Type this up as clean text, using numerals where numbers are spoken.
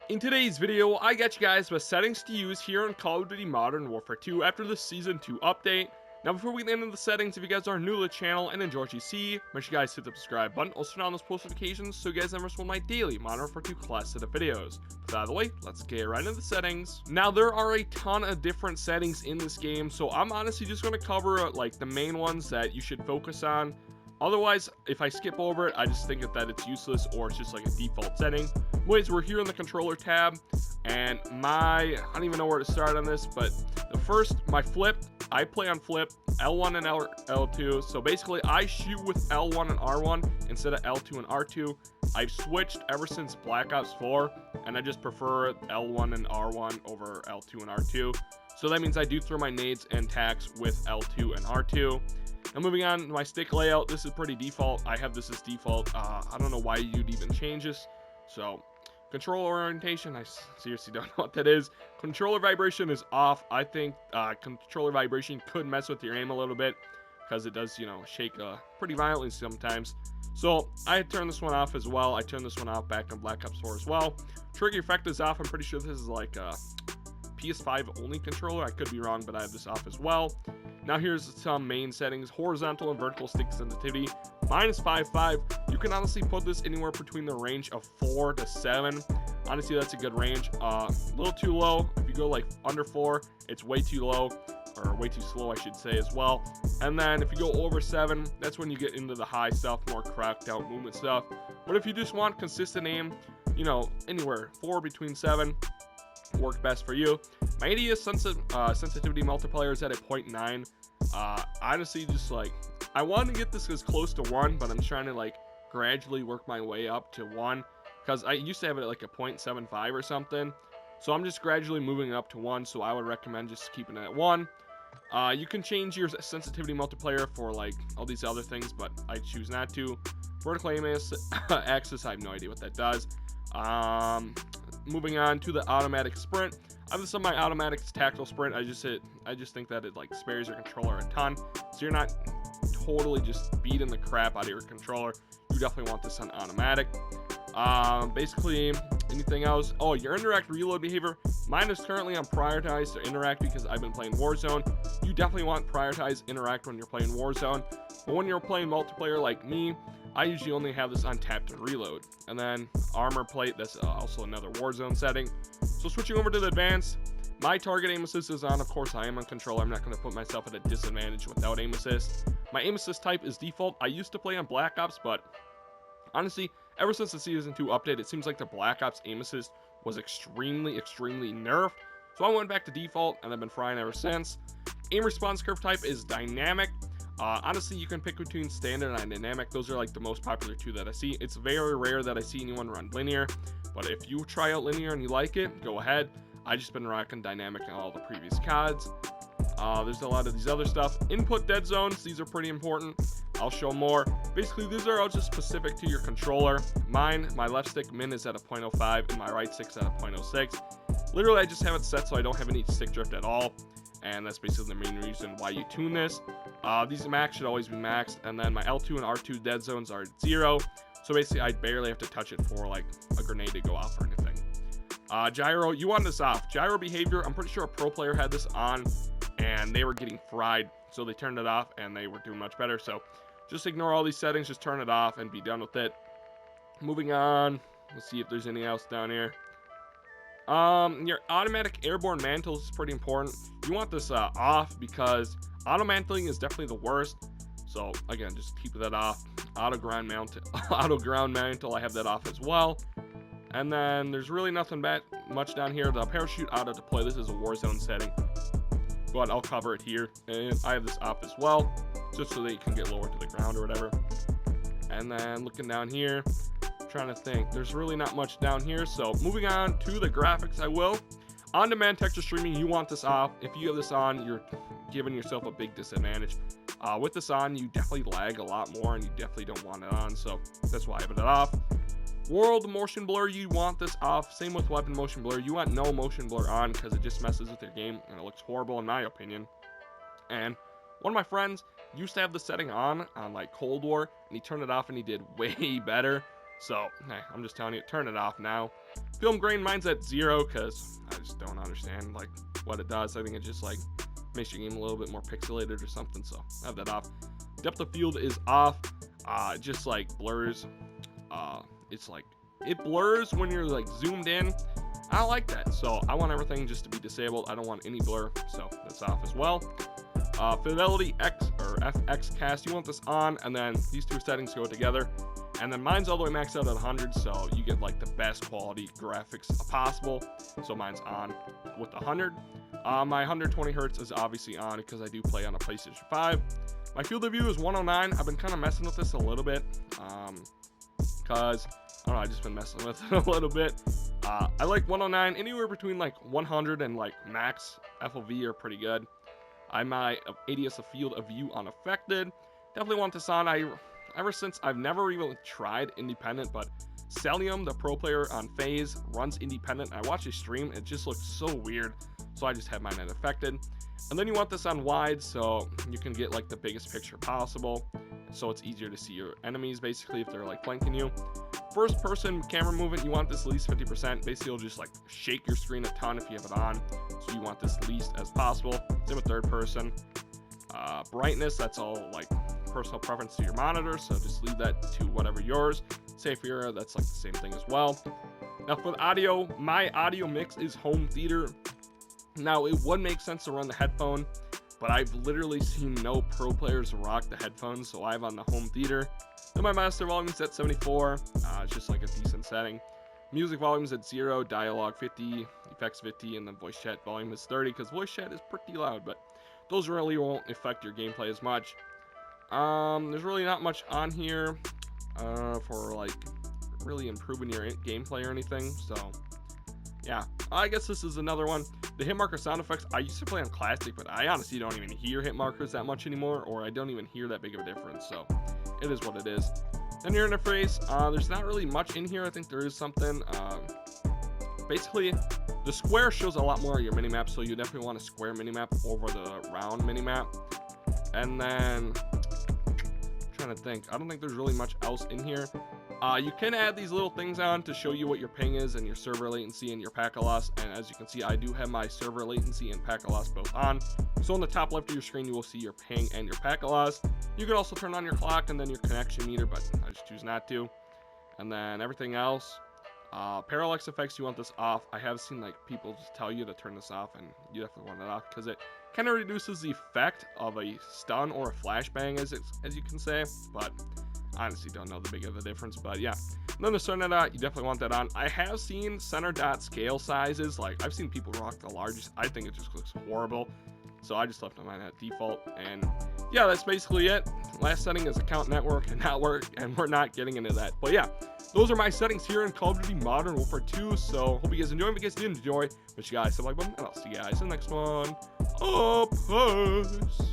In today's video, I got you guys the settings to use here on Call of Duty Modern Warfare 2 after the Season 2 update. Now before we get into the settings, if you guys are new to the channel and enjoy what you see, make sure you guys hit the subscribe button, also turn on those post notifications so you guys never miss one of my daily Modern Warfare 2 class set of videos. With that out of the way, let's get right into the settings. Now there are a ton of different settings in this game, so I'm honestly just going to cover like the main ones that you should focus on. Otherwise, if I skip over it, I just think that it's useless or it's just like a default setting. Anyways, we're here in the controller tab, and I don't even know where to start on this, but my flip, I play on flip, L1 and L2, so basically I shoot with L1 and R1 instead of L2 and R2. I've switched ever since Black Ops 4, and I just prefer L1 and R1 over L2 and R2. So that means I do throw my nades and tacks with L2 and R2. Now moving on to my stick layout, this is pretty default. I have this as default. I don't know why you'd even change this. So controller orientation, I seriously don't know what that is. Controller vibration is off. I think controller vibration could mess with your aim a little bit because it does, shake pretty violently sometimes. So I turned this one off as well. I turned this one off back on Black Ops 4 as well. Trigger effect is off. I'm pretty sure this is like a PS5 only controller. I could be wrong, but I have this off as well. Now here's some main settings. Horizontal and vertical stick sensitivity, -5.5. You can honestly put this anywhere between the range of 4 to 7. Honestly, that's a good range. A little too low. If you go like under 4, it's way too low, or way too slow, I should say, as well. And then if you go over 7, that's when you get into the high stuff, more cracked out movement stuff. But if you just want consistent aim, anywhere 4 between 7 work best for you. My ADS sensitivity multiplier is at a 0.9. Honestly, just like I want to get this as close to 1, but I'm trying to like gradually work my way up to 1 because I used to have it at like a 0.75 or something. So I'm just gradually moving up to 1. So I would recommend just keeping it at 1. You can change your sensitivity multiplier for like all these other things, but I choose not to. Vertical aim axis, I have no idea what that does. Moving on to the automatic sprint. I've set my automatic tactical sprint. I just think that it like spares your controller a ton, so you're not totally just beating the crap out of your controller. You definitely want this on automatic. Basically anything else. Oh, your indirect reload behavior. Mine is currently on prioritize to interact because I've been playing Warzone. You definitely want prioritize interact when you're playing Warzone, but when you're playing multiplayer like me, I usually only have this on tap to reload. And then armor plate, that's also another Warzone setting. So switching over to the advanced, my target aim assist is on. Of course, I am on controller. I'm not going to put myself at a disadvantage without aim assist. My aim assist type is default. I used to play on Black Ops, but honestly, ever since the Season 2 update, it seems like the Black Ops aim assist was extremely nerfed. So I went back to default, and I've been frying ever since. Aim response curve type is dynamic. Honestly, you can pick between standard and dynamic. Those are like the most popular two that I see. It's very rare that I see anyone run linear, but if you try out linear and you like it, go ahead. I just been rocking dynamic on all the previous CODs. There's a lot of these other stuff. Input dead zones, these are pretty important. I'll show more. Basically, these are all just specific to your controller. My left stick min is at a 0.05 and my right stick's at a 0.06. Literally, I just have it set so I don't have any stick drift at all. And that's basically the main reason why you tune this. These max should always be maxed, and then my L2 and R2 dead zones are 0, so basically I barely have to touch it for like a grenade to go off or anything. Gyro, you want this off. Gyro behavior, I'm pretty sure a pro player had this on and they were getting fried, so they turned it off and they were doing much better. So just ignore all these settings, just turn it off and be done with it. Moving on, let's see if there's anything else down here. Your automatic airborne mantles is pretty important. You want this off because auto mantling is definitely the worst. So again, just keep that off. Auto ground mantle, I have that off as well. And then there's really nothing much down here. The parachute auto deploy, this is a Warzone setting, but I'll cover it here. And I have this off as well, just so that you can get lower to the ground or whatever. And then looking down here, trying to think, there's really not much down here. So moving on to the graphics, I will. On-demand texture streaming, you want this off. If you have this on, you're giving yourself a big disadvantage. With this on, you definitely lag a lot more, and you definitely don't want it on, so that's why I have it off. World motion blur, you want this off. Same with weapon motion blur. You want no motion blur on because it just messes with your game, and it looks horrible in my opinion. And one of my friends used to have the setting on like Cold War, and he turned it off and he did way better. So, hey, I'm just telling you, turn it off now. Film grain, mine's at 0 because I just don't understand like what it does. I think it just like makes your game a little bit more pixelated or something. So I have that off. Depth of field is off. It just like blurs. It's like it blurs when you're like zoomed in. I don't like that. So I want everything just to be disabled. I don't want any blur. So that's off as well. Fidelity X or FX cast, you want this on, and then these two settings go together. And then mine's all the way maxed out at 100, so you get like the best quality graphics possible. So mine's on with 100. My 120 hertz is obviously on because I do play on a PlayStation 5. My field of view is 109. I've been kind of messing with this a little bit because I don't know, I've just been messing with it a little bit. I like 109. Anywhere between like 100 and like max FOV are pretty good. My ADS of field of view unaffected. Definitely want this on. Ever since I've never even tried independent, but Celium, the pro player on FaZe, runs independent. I watch his stream, it just looks so weird, so I just have mine unaffected. And then you want this on wide, so you can get like the biggest picture possible, so it's easier to see your enemies basically if they're like flanking you. First person camera movement, you want this at least 50%. Basically it'll just like shake your screen a ton if you have it on, so you want this least as possible. Same with third person. Brightness, that's all like personal preference to your monitor, so just leave that to whatever yours. Safer, that's like the same thing as well. Now for the audio, my audio mix is home theater. Now it would make sense to run the headphone, but I've literally seen no pro players rock the headphones, so I have on the home theater. Then my master volume is at 74. It's just like a decent setting. Music volume is at 0, dialogue 50, effects 50, and then voice chat volume is 30 because voice chat is pretty loud, but those really won't affect your gameplay as much. There's really not much on here for like really improving your gameplay or anything, so yeah, I guess this is another one. The hit marker sound effects, I used to play on classic, but I honestly don't even hear hit markers that much anymore, or I don't even hear that big of a difference, so it is what it is. Then your interface, there's not really much in here. I think there is something. Basically the square shows a lot more of your minimap, so you definitely want a square minimap over the round minimap. And then trying to think, I don't think there's really much else in here. You can add these little things on to show you what your ping is and your server latency and your packet loss, and as you can see, I do have my server latency and packet loss both on. So on the top left of your screen you will see your ping and your packet loss. You can also turn on your clock and then your connection meter, but I just choose not to. And then everything else, parallax effects, you want this off. I have seen like people just tell you to turn this off, and you definitely want it off because it kind of reduces the effect of a stun or a flashbang, as you can say, but I honestly don't know the big of the difference. But yeah, and then the center dot, you definitely want that on. I have seen center dot scale sizes, like I've seen people rock the largest. I think it just looks horrible, so I just left mine at default. And yeah, that's basically it. Last setting is account network and network, and we're not getting into that. But yeah, those are my settings here in Call of Duty Modern Warfare 2. So hope you guys enjoy. If you guys did enjoy, wish you guys some like button, and I'll see you guys in the next one. Peace.